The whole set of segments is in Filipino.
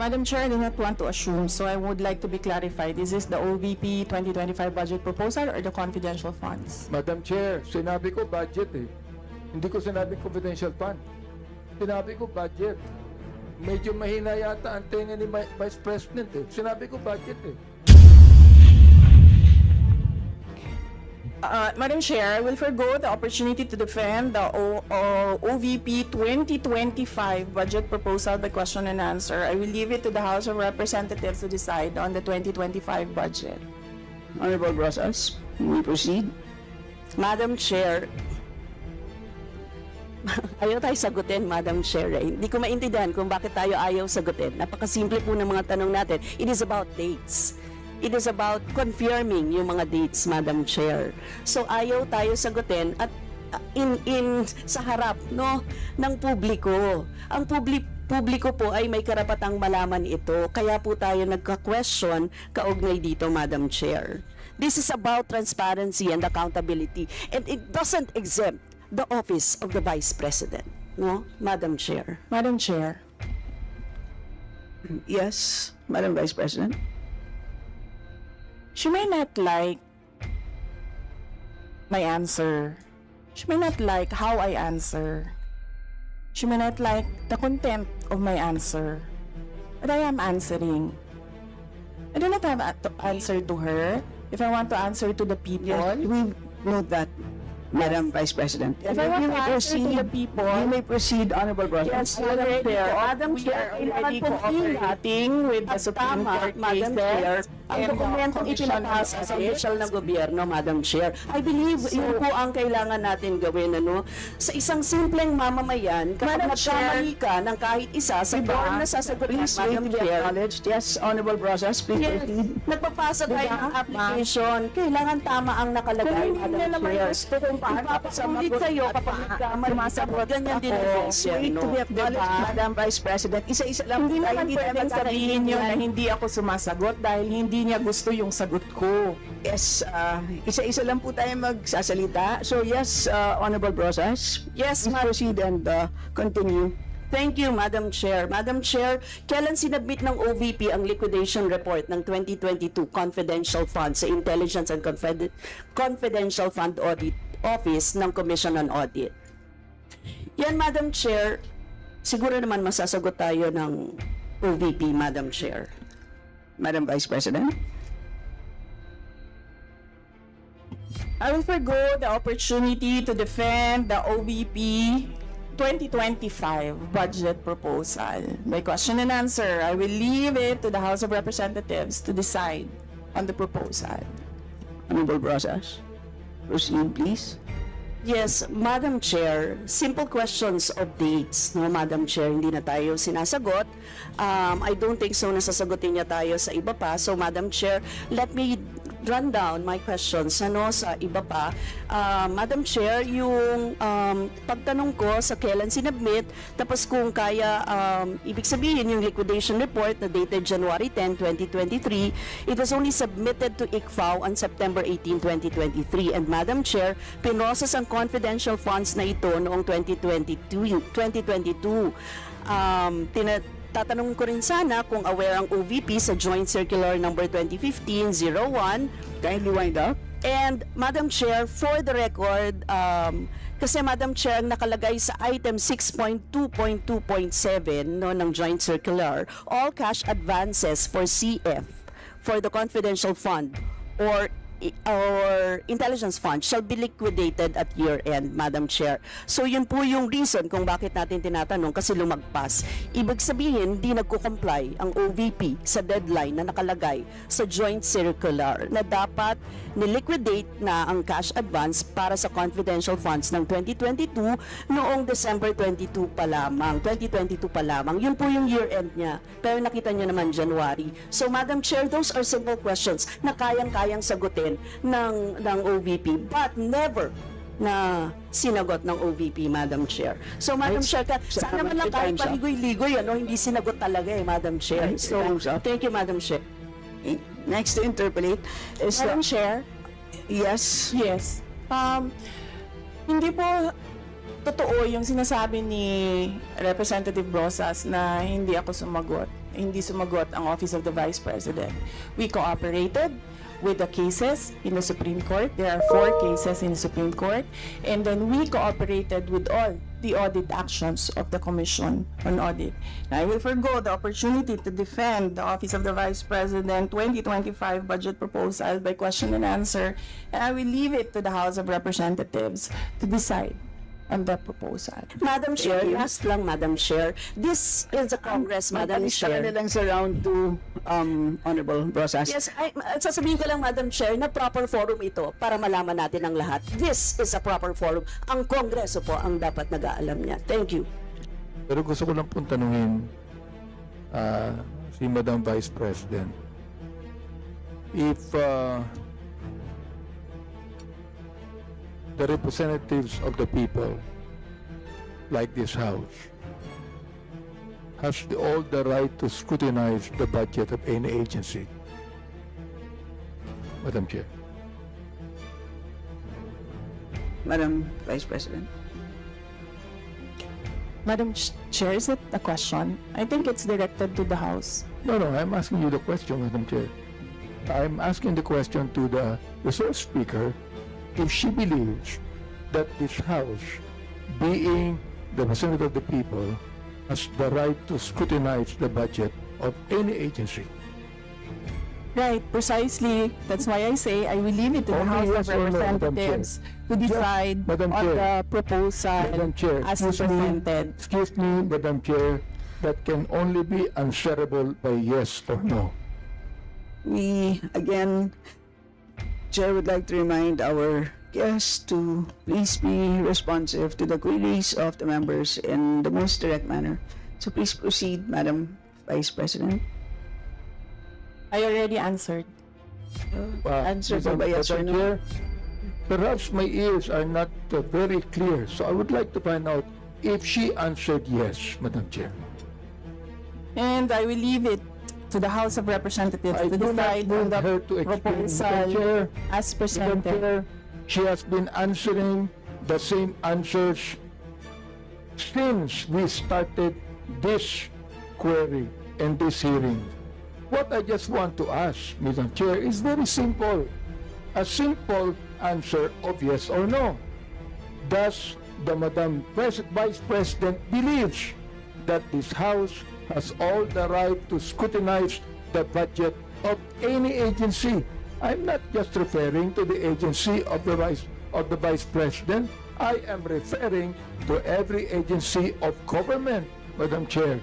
Madam Chair, I do not want to assume, so I would like to be clarified. Is this the OVP 2025 budget proposal or the confidential funds? Madam Chair, sinabi ko budget eh. Hindi ko sinabi confidential fund. Sinabi ko budget. Medyo mahina yata ang tenga ni Vice President eh. Sinabi ko budget eh. Madam Chair, I will forgo the opportunity to defend the OVP 2025 budget proposal by question and answer. I will leave it to the House of Representatives to decide on the 2025 budget. Honorable Rosas, we proceed. Madam Chair, ayaw tayo sagutin, Madam Chair. Hindi ko maintindihan kung bakit tayo ayaw sagutin. Napakasimple po ng mga tanong natin. It is about dates. It is about confirming yung mga dates, Madam Chair. So ayaw tayo sagutin at sa harap ng publiko. Ang publiko po ay may karapatang malaman ito. Kaya po tayo nagka-question kaugnay dito, Madam Chair. This is about transparency and accountability, and it doesn't exempt the office of the Vice President, no, Madam Chair. Madam Chair, Yes, Madam Vice President. she may not like my answer. She may not like how I answer. She may not like the content of my answer. But I am answering. I do not have to answer to her. If I want to answer to the people, Yes, we note that, Madam Vice President. if I want to answer to the people, You may proceed, Honorable Rosas. Madam Chair, Madam we Chair, are kailangan already pong cooperating with the At Supreme tama, Court Madam Chair, cases ang and the dokumentong Commission on ipinapasa sa Ethics. opisyal ng gobyerno, Madam Chair. I believe yun po ang kailangan natin gawin, sa isang simpleng mamamayan, kapag Madam nagkamali ka ng kahit isa sa Diba? form na sasagot Please wait Madam to be Chair, acknowledged. Yes, Honorable Rosas, please yes, proceed. nagpapasa tayo Diba, ng application, kailangan tama ang nakalagay, Kung hindi Madam na naman Chair. gusto kung paano Ipapasulit sa'yo kapag nagkamali, sumasagot ganyan din ako. ang Wait to be acknowledged, Diba? Madam Vice President. Isa-isa lang Hindi tayo, naman tayo pwedeng sabihin nyo na magkakaintindihan. hindi ako sumasagot dahil hindi niya gusto yung sagot ko. Yes, isa-isa lang po tayo magsasalita. So yes, Honorable Rosas, Yes, please proceed and continue. Thank you, Madam Chair. Madam Chair, kailan sinabit ng OVP ang liquidation report ng 2022 confidential fund sa Intelligence and Confidential Fund Audit Office ng Commission on Audit? Yan, Madam Chair, siguro naman masasagot tayo ng OVP, Madam Chair. Madam Vice President. I will forgo the opportunity to defend the OVP 2025 budget proposal. By question and answer, I will leave it to the House of Representatives to decide on the proposal. Honorable Rosas, proceed please. Yes, Madam Chair, simple questions of dates, no, Madam Chair, hindi na tayo sinasagot. I don't think so nasasagutin niya tayo sa iba pa. So, Madam Chair, let me run down my questions sa iba pa. Madam Chair, yung pagtanong ko sa kailan sinubmit, tapos kung kaya, ibig sabihin yung liquidation report na dated January 10, 2023, it was only submitted to ICFAO on September 18, 2023. And Madam Chair, pinrocess ang confidential funds na ito noong 2022. Tatanungin ko rin sana kung aware ang OVP sa Joint Circular Number 2015-01. Kindly wind up. And Madam Chair, for the record, kasi Madam Chair, ang nakalagay sa item 6.2.2.7 ng Joint Circular, all cash advances for CF for the confidential fund or intelligence fund shall be liquidated at year-end, Madam Chair. So yun po yung reason kung bakit natin tinatanong, kasi lumagpas. Ibig sabihin, di nagko-comply ang OVP sa deadline na nakalagay sa joint circular na dapat niliquidate na ang cash advance para sa confidential funds ng 2022 noong December 22 pa lamang, 2022 pa lamang. Yun po yung year-end niya. Pero nakita niyo naman January. So Madam Chair, those are simple questions na kayang-kayang sagutin ng OVP but never na sinagot ng OVP, Madam Chair. So, Madam Chair, sana man lang kahit paligoy-ligoy, hindi sinagot talaga Madam Chair. So, thank you, Madam Chair. Next to interpolate is Madam Chair? yes. Yes. Hindi po totoo yung sinasabi ni Representative Brosas na hindi ako sumagot. Hindi sumagot ang Office of the Vice President. We cooperated with the cases in the Supreme Court. There are 4 cases in the Supreme Court. And then we cooperated with all the audit actions of the Commission on Audit. Now, I will forgo the opportunity to defend the Office of the Vice President 2025 budget proposal by question and answer, and I will leave it to the House of Representatives to decide on the proposal. Madam Chair, last lang, Madam Chair. This is the Congress, Madam Mag-alista ka na Chair. lang sa round 2, Honorable Brosas. Yes, sasabihin ko lang, Madam Chair, na proper forum ito para malaman natin ang lahat. This is a proper forum. Ang Kongreso po ang dapat nag-aalam niya. Thank you. Pero gusto ko lang pong tanungin si Madam Vice President. If the representatives of the people, like this House, has all the right to scrutinize the budget of any agency. Madam Chair. Madam Vice President. Madam Chair, is it a question? I think it's directed to the House. No, I'm asking you the question, Madam Chair. I'm asking the question to the resource speaker if she believes that this House, being the representative of the people, has the right to scrutinize the budget of any agency. Right, precisely. That's why I say I will leave it to the Only House of yes or no, Madam Chair. Representatives to decide Madam on Chair. the proposal Madam Chair, as presented. excuse me, Madam Chair, that can only be answerable by yes or no. We, again, Chair would like to remind our guests to please be responsive to the queries of the members in the most direct manner. So please proceed, Madam Vice President. I already answered. Answer Madam- by yes or Madam no. Chair, perhaps my ears are not very clear, so I would like to find out if she answered yes, Madam Chair. And I will leave it to the House of Representatives I to do not decide on need the her to explain, Madam proposal Chair. as Madam presented. Chair, she has been answering the same answers since we started this query and this hearing. What I just want to ask, Madam Chair, is very simple. A simple answer of yes or no. Does the Vice President believes that this House has all the right to scrutinize the budget of any agency? I'm not just referring to the agency of the Vice President. I am referring to every agency of government, Madam Chair.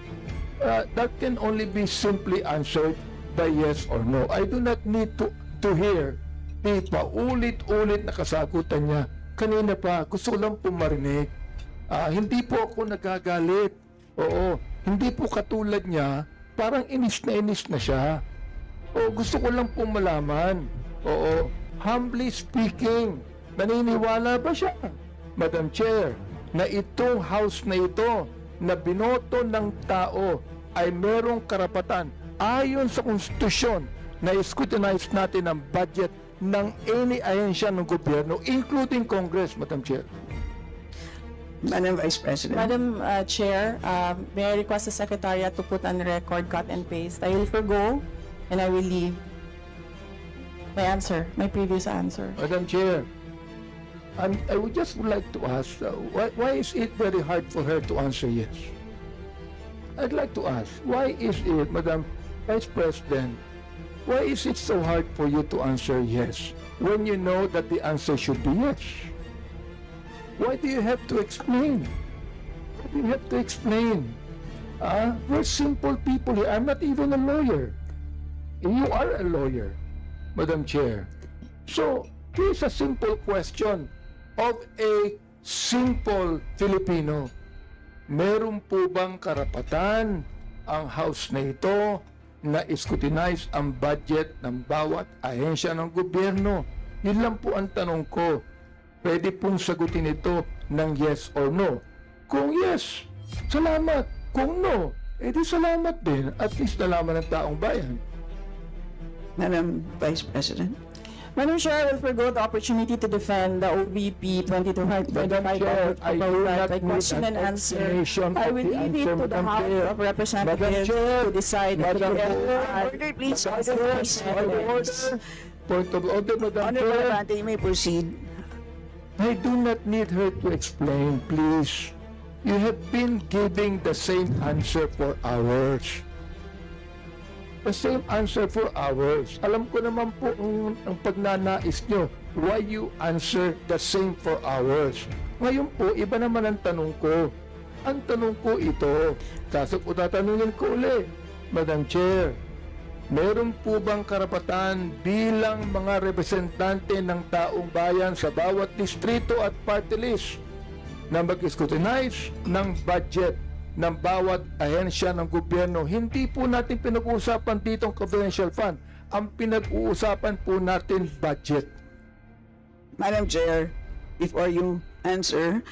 That can only be simply answered by yes or no. I do not need to hear the paulit-ulit na kasagutan niya. Kanina pa, gusto ko lang po marinig. Hindi po ako nagagalit. Oo, hindi po katulad niya, parang inis na siya. Oo, gusto ko lang po malaman. Oo, humbly speaking, naniniwala ba siya, Madam Chair, na itong House na ito, na binoto ng tao, ay merong karapatan ayon sa konstitusyon na scrutinize natin ang budget ng any ahensya ng gobyerno, including Congress, Madam Chair. Madam Vice President. Madam Chair, may I request the Secretariat to put on record cut and paste. I will forgo and I will leave my answer, my previous answer. Madam Chair, I would just like to ask, why is it very hard for her to answer yes? I'd like to ask, why is it, Madam Vice President, why is it so hard for you to answer yes when you know that the answer should be yes? Why do you have to explain? Why do you have to explain? We're simple people here. I'm not even a lawyer. You are a lawyer, Madam Chair. So, here's a simple question of a simple Filipino. Meron po bang karapatan ang House na ito na scrutinize ang budget ng bawat ahensya ng gobyerno? Yun lang po ang tanong ko. Pwede pong sagutin ito ng yes or no. Kung yes, salamat. Kung no, edi salamat din. At least nalaman ng taong bayan. Madam Vice President. Madam Chair, I will forgo the opportunity to defend the OVP 2025 Madam Chair, I do not by need question an and answer. explanation I of will the leave it answer, to the Madam House Chair. of Representatives Madam Chair, to decide. Madam if Chair, Order, please. Point of order, Madam Honorable Chair. Abante, you may proceed. I do not need her to explain, please. You have been giving the same answer for hours. The same answer for hours. Alam ko naman po ang pagnanais nyo. Why you answer the same for hours? Ngayon po, iba naman ang tanong ko. Ang tanong ko ito, kaso ko tatanungin ko uli, Madam Chair, meron po bang karapatan bilang mga representante ng taong bayan sa bawat distrito at party list na mag-scrutinize ng budget ng bawat ahensya ng gobyerno? Hindi po natin pinag-uusapan dito ang confidential fund. Ang pinag-uusapan po natin budget. Madam Chair, before you answer,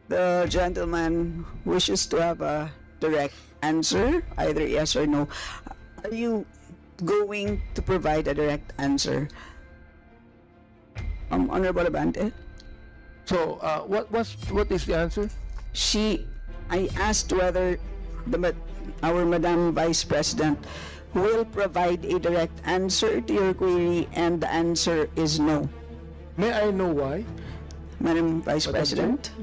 the gentleman wishes to have a direct answer, either yes or no. Are you going to provide a direct answer? Honorable Abante? So, what is the answer? I asked whether our Madam Vice President will provide a direct answer to your query, and the answer is no. May I know why? Madam Vice Madam President?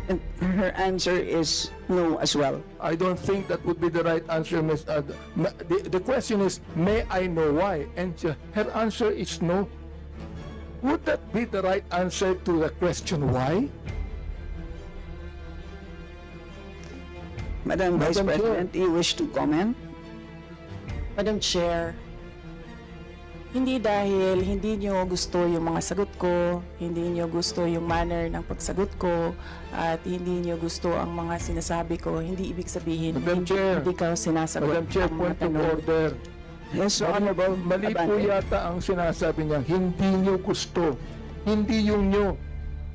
And her answer is no as well. I don't think that would be the right answer, Ms. The question is, may I know why? And her answer is no. Would that be the right answer to the question why? Madam Vice Madam Chair. President, do you wish to comment? Madam Chair, hindi dahil hindi nyo gusto yung mga sagot ko, hindi nyo gusto yung manner ng pagsagot ko, at hindi nyo gusto ang mga sinasabi ko, hindi ibig sabihin Madam hindi, Chair. hindi ka sinasagot Madam Chair, ang mga point of tanong. order. Yes, Honorable Mali po Abante. yata ang sinasabi niya, hindi nyo gusto. Hindi yung nyo.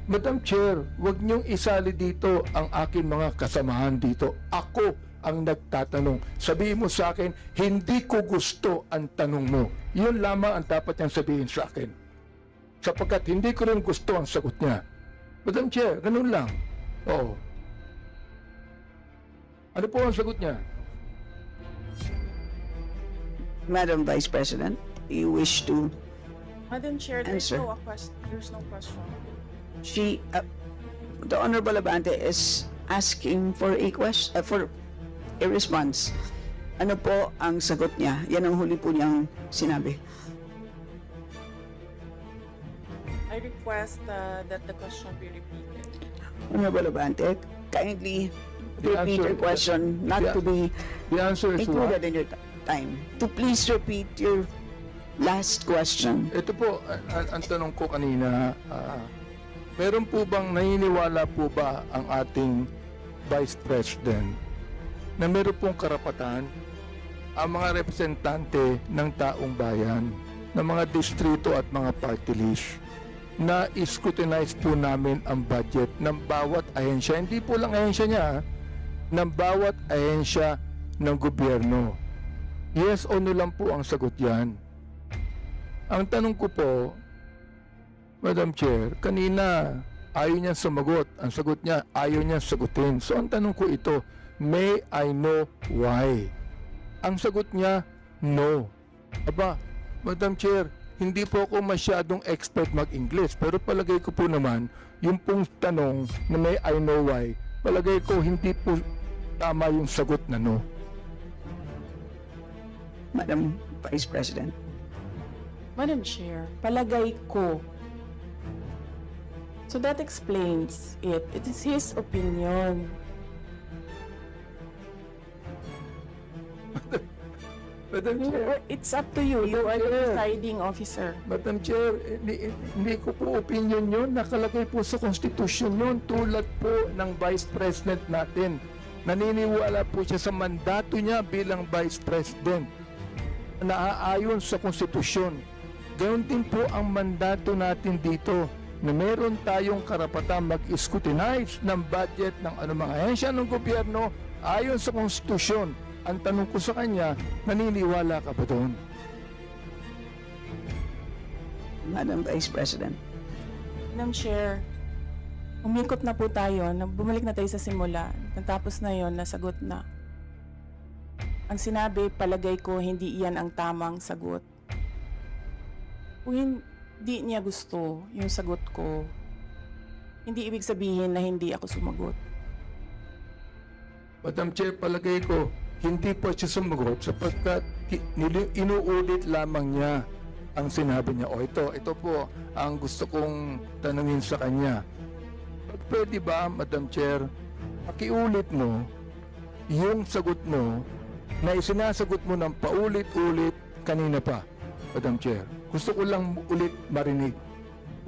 Madam Chair, huwag niyong isali dito ang aking mga kasamahan dito. Ako ang nagtatanong. Sabihin mo sa akin, hindi ko gusto ang tanong mo. Yun lamang ang dapat niyang sabihin sa akin. Sapagkat hindi ko rin gusto ang sagot niya. Madam Chair, ganun lang. Oo. Ano po ang sagot niya? Madam Vice President, do you wish to? Madam Chair, Answer. there's no question. The Honorable Abante is asking for a question, for a response. Ano po ang sagot niya? Yan ang huli po niyang sinabi. I request that the question be repeated. Honorable Abante, kindly The repeat answer- your question, not the- to be The answer is what? included in your time. To please repeat your last question. Ito po, ang tanong ko kanina, meron po bang naniniwala po ba ang ating Vice President na meron pong karapatan ang mga representante ng taong bayan, ng mga distrito at mga party list na scrutinize po namin ang budget ng bawat ahensya, hindi po lang ahensya niya, ng bawat ahensya ng gobyerno. Yes o no lang po ang sagot yan. Ang tanong ko po, Madam Chair, kanina ayaw niya sumagot. Ang sagot niya, ayaw niya sagutin. So ang tanong ko ito, may I know why? Ang sagot niya, no. Aba, Madam Chair, hindi po ako masyadong expert mag-English, pero palagay ko po naman, yung pong tanong na may I know why, palagay ko hindi po tama yung sagot na no. Madam Vice President. Madam Chair, palagay ko. So that explains it. It is his opinion. Madam Chair, It's up to you. You are the Chair. deciding officer. Madam Chair, hindi ko po opinion yun. Nakalagay po sa Constitution yun. Tulad po ng Vice President natin. Naniniwala po siya sa mandato niya bilang Vice President. Naaayon sa Konstitusyon. Gayon din po ang mandato natin dito na meron tayong karapatan mag-scrutinize ng budget ng anumang ahensya ng gobyerno ayon sa Konstitusyon. Ang tanong ko sa kanya, naniniwala ka ba doon? Madam Vice President. Madam Chair, umikot na po tayo, bumalik na tayo sa simula. Natapos na yon, nasagot na. Ang sinabi, palagay ko, hindi iyan ang tamang sagot. Kung hindi niya gusto yung sagot ko, hindi ibig sabihin na hindi ako sumagot. Madam Chair, palagay ko, hindi po siya sumagot sapagkat inuulit lamang niya ang sinabi niya. O ito po ang gusto kong tanungin sa kanya. Pwede ba, Madam Chair, pakiulit mo yung sagot mo na isinasagot mo ng paulit-ulit kanina pa, Madam Chair. Gusto ko lang ulit marinig.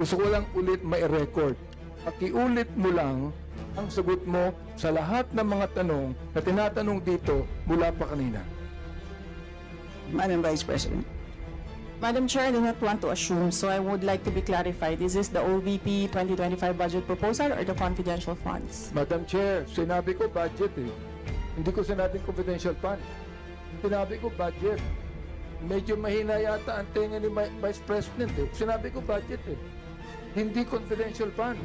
Gusto ko lang ulit mai-record. Pakiulit mo lang ang sagot mo sa lahat ng mga tanong na tinatanong dito mula pa kanina. Madam Vice President. Madam Chair, I do not want to assume, so I would like to be clarified. Is this the OVP 2025 budget proposal or the confidential funds? Madam Chair, sinabi ko budget eh. Hindi ko sinabing confidential fund. Sinabi ko budget. Medyo mahina yata ang tenga ni Vice President eh. Sinabi ko budget eh. Hindi confidential fund.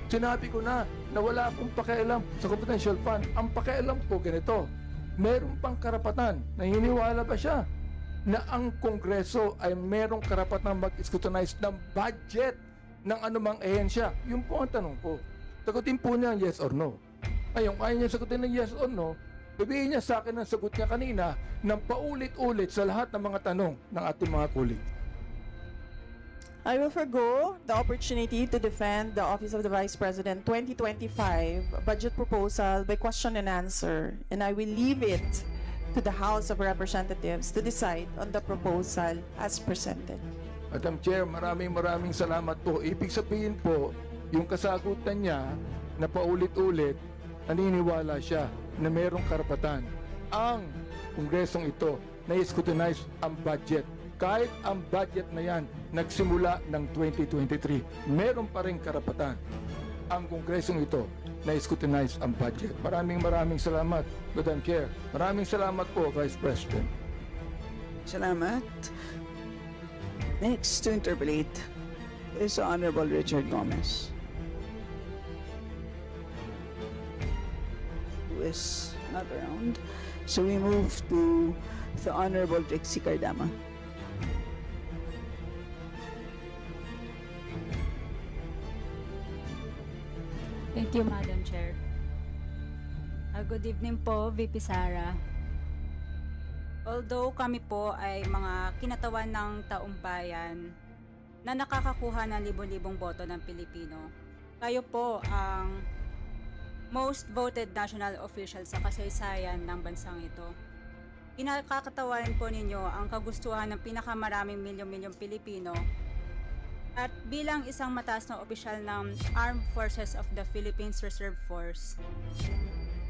Sinabi ko na wala akong pakialam sa confidential fund. Ang pakialam ko ganito. Meron pang karapatan. Naniniwala ba siya na ang Kongreso ay merong karapatan mag-scrutinize ng budget ng anumang ehensya? Yun po ang tanong ko. Sagutin po niya yes or no. Ngayon, kaya niya sagutin ng yes or no, sabihin niya sa akin ang sagot niya kanina ng paulit-ulit sa lahat ng mga tanong ng ating mga kulig. I will forgo the opportunity to defend the Office of the Vice President 2025 budget proposal by question and answer, and I will leave it to the House of Representatives to decide on the proposal as presented. Madam Chair, maraming salamat po. Ibig sabihin po, yung kasagutan niya na paulit-ulit, naniniwala siya na merong karapatan ang Kongresong ito na i-scrutinize ang budget. Kahit ang budget na yan nagsimula ng 2023, meron pa rin karapatan ang Kongresong ito na i-scrutinize ang budget. Maraming salamat, Madam Chair. Maraming salamat po, Vice President. Salamat. Next to interpolate is the Honorable Richard Gomez, who is not around. So we move to the Honorable Trixie Cardama. Thank you, Madam Chair. Good evening po, VP Sara. Although kami po ay mga kinatawan ng taong bayan na nakakakuha ng libo-libong boto ng Pilipino, kayo po ang most voted national official sa kasaysayan ng bansang ito. Kinakakatawan po ninyo ang kagustuhan ng pinakamaraming milyon-milyong Pilipino. At bilang isang mataas na opisyal ng Armed Forces of the Philippines Reserve Force,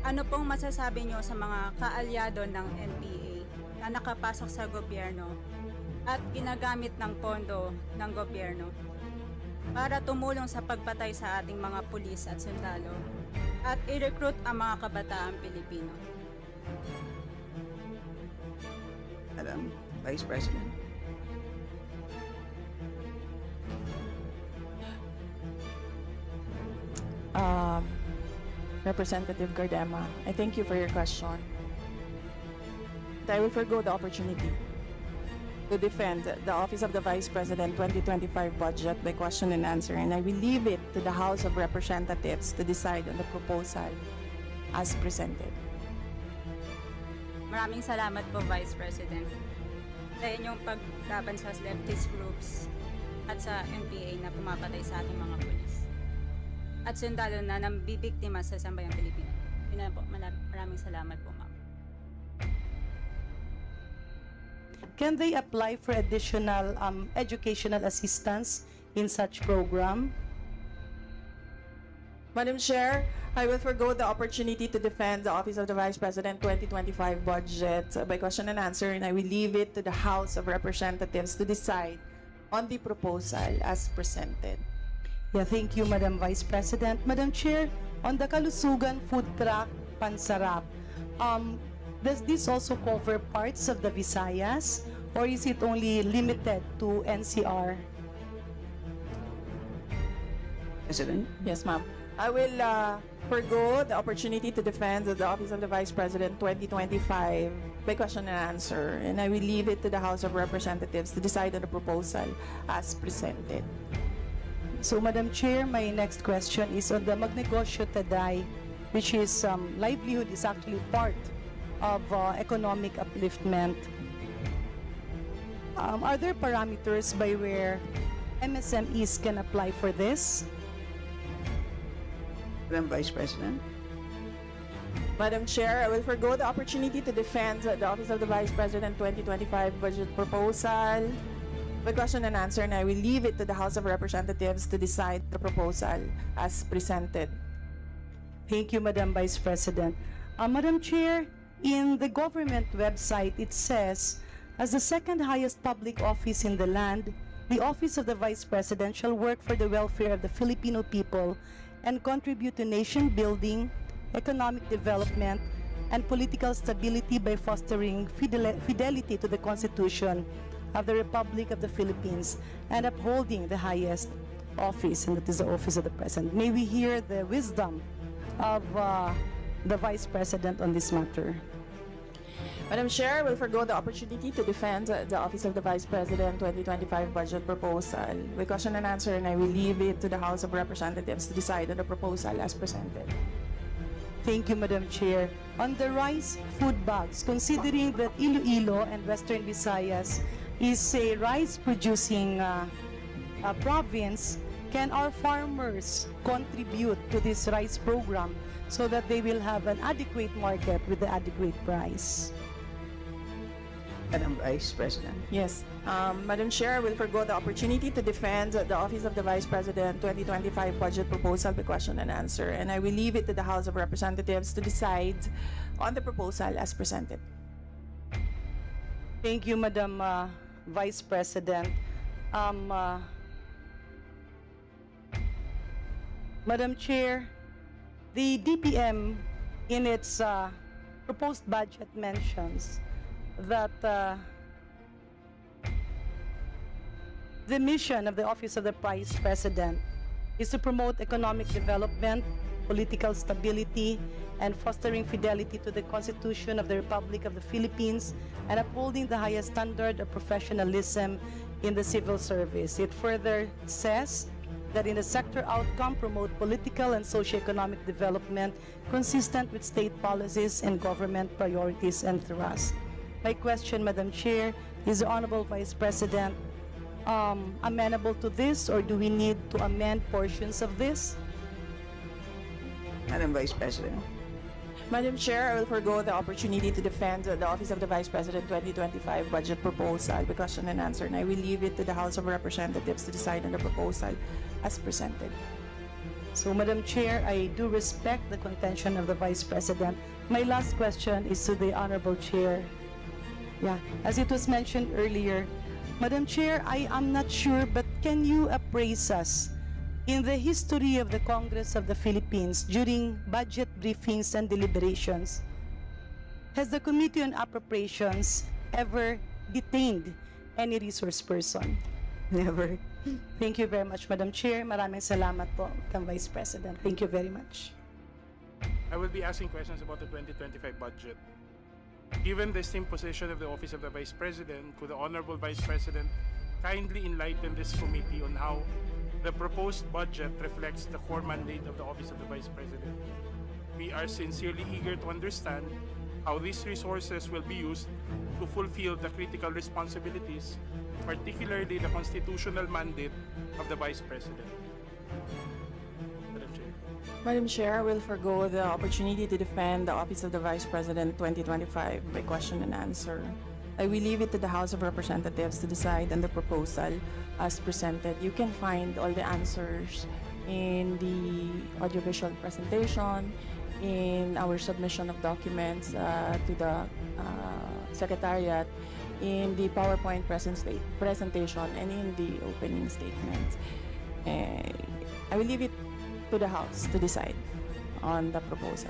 ano pong masasabi nyo sa mga kaalyado ng NPA na nakapasok sa gobyerno at ginagamit ng pondo ng gobyerno para tumulong sa pagpatay sa ating mga pulis at sundalo at i-recruit ang mga kabataang Pilipino? Madam Vice President. Representative Cardama, I thank you for your question. I will forgo the opportunity to defend the Office of the Vice President 2025 budget by question and answer, and I will leave it to the House of Representatives to decide on the proposal as presented. Maraming salamat po, Vice President, sa inyong paglaban sa leftist groups at sa NPA na pumapatay sa ating mga pulis at sundalo na nambibiktima sa sambayang Pilipino. Yun na po, maraming salamat po, ma'am. Can they apply for additional educational assistance in such program? Madam Chair, I will forgo the opportunity to defend the Office of the Vice President 2025 budget by question and answer, and I will leave it to the House of Representatives to decide on the proposal as presented. Yeah, thank you, Madam Vice President. Madam Chair, on the Kalusugan Food Truck Pansarap, does this also cover parts of the Visayas or is it only limited to NCR? President. Yes, ma'am. I will forgo the opportunity to defend the Office of the Vice President 2025 by question and answer, and I will leave it to the House of Representatives to decide on the proposal as presented. So, Madam Chair, my next question is on the Magnegosyo Taday, which is livelihood is actually part of economic upliftment. Are there parameters by where MSMEs can apply for this? Madam Vice President. Madam Chair, I will forgo the opportunity to defend the Office of the Vice President 2025 budget proposal by question and answer, and I will leave it to the House of Representatives to decide the proposal as presented. Thank you, Madam Vice President. Madam Chair, in the government website, it says, as the second highest public office in the land, the Office of the Vice President shall work for the welfare of the Filipino people and contribute to nation building, economic development, and political stability by fostering fidelity to the Constitution of the Republic of the Philippines and upholding the highest office, and that is the office of the President. May we hear the wisdom of the Vice President on this matter. Madam Chair, I will forgo the opportunity to defend the Office of the Vice President 2025 budget proposal by question and answer, and I will leave it to the House of Representatives to decide on the proposal as presented. Thank you, Madam Chair. On the rice food bags, considering that Iloilo and Western Visayas is a rice-producing province, can our farmers contribute to this rice program so that they will have an adequate market with the adequate price? Madam Vice President. Yes. Madam Chair, I will forgo the opportunity to defend the Office of the Vice President 2025 budget proposal by question and answer, and I will leave it to the House of Representatives to decide on the proposal as presented. Thank you, Madam Vice President. Madam Chair, the DPM in its proposed budget mentions that the mission of the Office of the Vice President is to promote economic development, political stability, and fostering fidelity to the Constitution of the Republic of the Philippines and upholding the highest standard of professionalism in the civil service. It further says that in the sector outcome, promote political and socio-economic development consistent with state policies and government priorities and thrusts. My question, Madam Chair, is the Honorable Vice President amenable to this, or do we need to amend portions of this? Madam Vice President. Madam Chair, I will forgo the opportunity to defend the Office of the Vice President 2025 budget proposal by question and answer, and I will leave it to the House of Representatives to decide on the proposal as presented. So, Madam Chair, I do respect the contention of the Vice President. My last question is to the Honorable Chair. Yeah, as it was mentioned earlier, Madam Chair, I am not sure, but can you appraise us in the history of the Congress of the Philippines during budget briefings and deliberations? Has the Committee on Appropriations ever detained any resource person? Never. Thank you very much, Madam Chair. Maraming salamat po, Madam Vice President. Thank you very much. I will be asking questions about the 2025 budget. Given the esteemed position of the Office of the Vice President, could the Honorable Vice President kindly enlighten this committee on how the proposed budget reflects the core mandate of the Office of the Vice President? We are sincerely eager to understand how these resources will be used to fulfill the critical responsibilities, particularly the constitutional mandate of the Vice President. Madam Chair. Madam Chair, I will forgo the opportunity to defend the Office of the Vice President 2025 by question and answer. I will leave it to the House of Representatives to decide on the proposal as presented. You can find all the answers in the audiovisual presentation, in our submission of documents to the Secretariat, in the PowerPoint presentation, and in the opening statement. I will leave it to the House to decide on the proposal.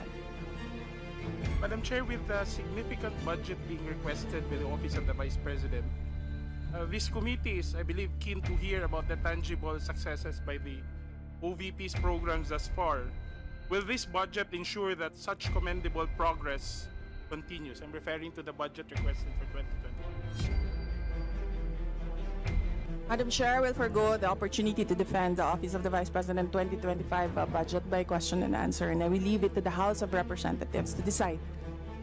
Madam Chair, with the significant budget being requested by the Office of the Vice President, this committee is, I believe, keen to hear about the tangible successes by the OVP's programs thus far, will this budget ensure that such commendable progress continues? I'm referring to the budget requested for 2021. Madam Chair, I will forgo the opportunity to defend the Office of the Vice President 2025 budget by question and answer, and I will leave it to the House of Representatives to decide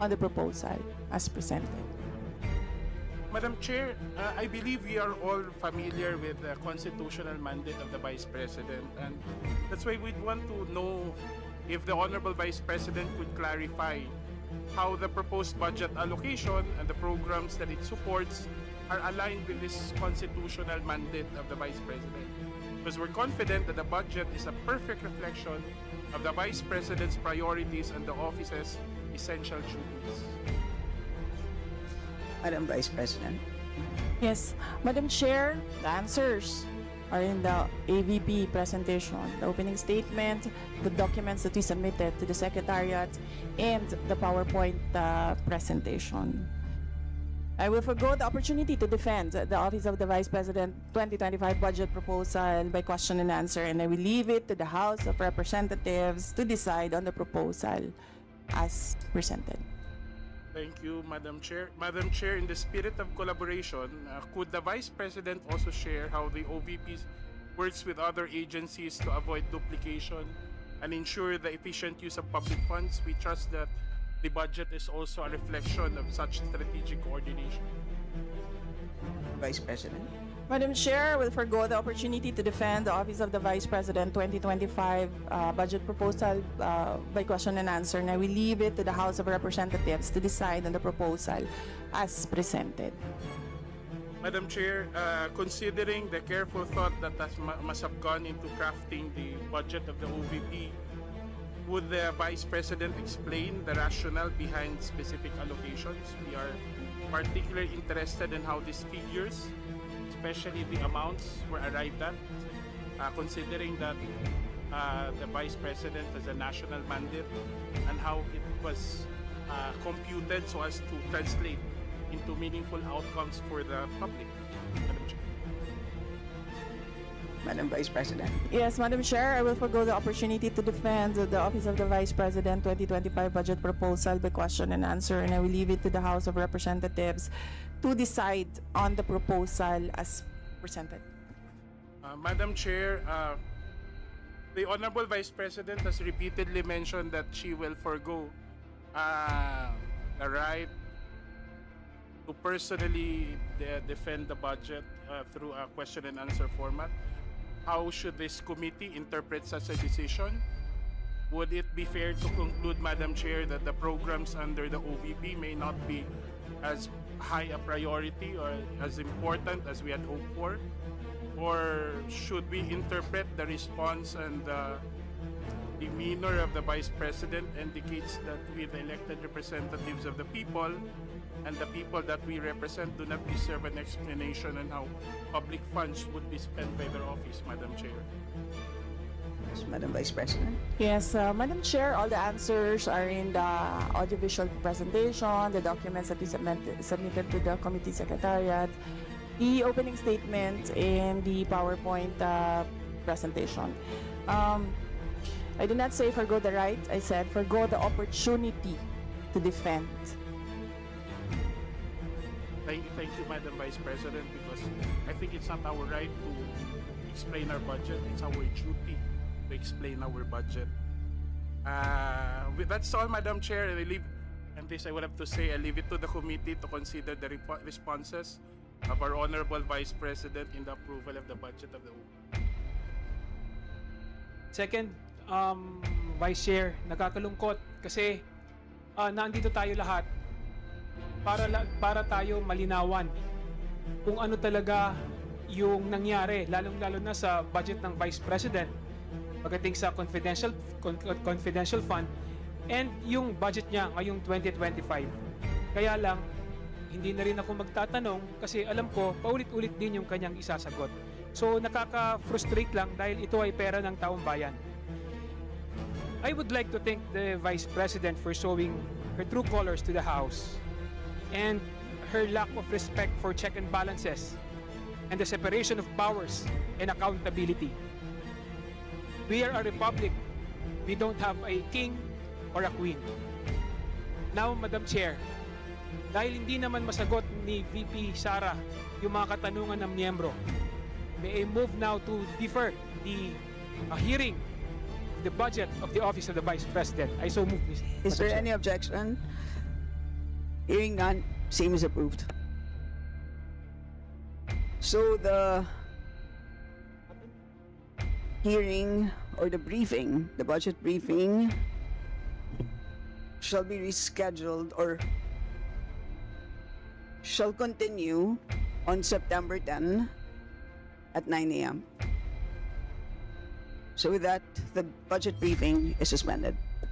on the proposal as presented. Madam Chair, I believe we are all familiar with the constitutional mandate of the Vice President, and that's why we'd want to know if the Honorable Vice President could clarify how the proposed budget allocation and the programs that it supports are aligned with this constitutional mandate of the Vice President. Because we're confident that the budget is a perfect reflection of the Vice President's priorities and the office's essential duties. Madam Vice President. Yes, Madam Chair, the answers are in the AVP presentation, the opening statement, the documents that we submitted to the Secretariat, and the PowerPoint presentation. I will forgo the opportunity to defend the Office of the Vice President 2025 budget proposal by question and answer, and I will leave it to the House of Representatives to decide on the proposal as presented. Thank you, Madam Chair. Madam Chair, in the spirit of collaboration, could the Vice President also share how the OVP works with other agencies to avoid duplication and ensure the efficient use of public funds? We trust that the budget is also a reflection of such strategic coordination. Vice President. Madam Chair, I will forgo the opportunity to defend the Office of the Vice President 2025 budget proposal by question and answer, and I will leave it to the House of Representatives to decide on the proposal as presented. Madam Chair, considering the careful thought that must have gone into crafting the budget of the OVP, would the Vice President explain the rationale behind specific allocations? We are particularly interested in how these figures, especially the amounts, were arrived at, considering that the Vice President has a national mandate, and how it was computed so as to translate into meaningful outcomes for the public. Madam Chair. Madam Vice President. Yes, Madam Chair, I will forgo the opportunity to defend the Office of the Vice President 2025 budget proposal by question and answer, and I will leave it to the House of Representatives to decide on the proposal as presented. Madam Chair, the Honorable Vice President has repeatedly mentioned that she will forgo the right to personally defend the budget through a question and answer format. How should this committee interpret such a decision? Would it be fair to conclude, Madam Chair, that the programs under the OVP may not be as high a priority or as important as we had hoped for? Or should we interpret the response and the demeanor of the Vice President indicates that we, the elected representatives of the people, and the people that we represent do not deserve an explanation on how public funds would be spent by their office, Madam Chair? Yes, Madam Vice President. Yes, Madam Chair, all the answers are in the audiovisual presentation, the documents that we submitted to the committee secretariat, the opening statement, and the PowerPoint presentation. I did not say forgo the right, I said forgo the opportunity to defend. Thank you, Madam Vice President, because I think it's not our right to explain our budget. It's our duty to explain our budget. That's all, Madam Chair. And this I would have to say, I leave it to the committee to consider the responses of our Honorable Vice President in the approval of the budget of the OVP. Second, Vice Chair, nakakalungkot kasi nandito tayo lahat para tayo malinawan kung ano talaga yung nangyari, lalong-lalo na sa budget ng Vice President pagdating sa confidential fund and yung budget niya ngayong 2025. Kaya lang, hindi na rin ako magtatanong kasi alam ko paulit-ulit din yung kanyang isasagot. So nakaka-frustrate lang dahil ito ay pera ng taong bayan. I would like to thank the Vice President for showing her true colors to the House and her lack of respect for check and balances and the separation of powers and accountability. We are a republic. We don't have a king or a queen. Now, Madam Chair, dahil hindi naman masagot ni VP Sara yung mga katanungan ng miyembro, may I move now to defer the hearing of the budget of the Office of the Vice President. I so move, Mr. Is there any objection? Hearing none, same is approved. So the hearing or the briefing, the budget briefing, shall be rescheduled or shall continue on September 10 at 9 a.m. So with that, the budget briefing is suspended.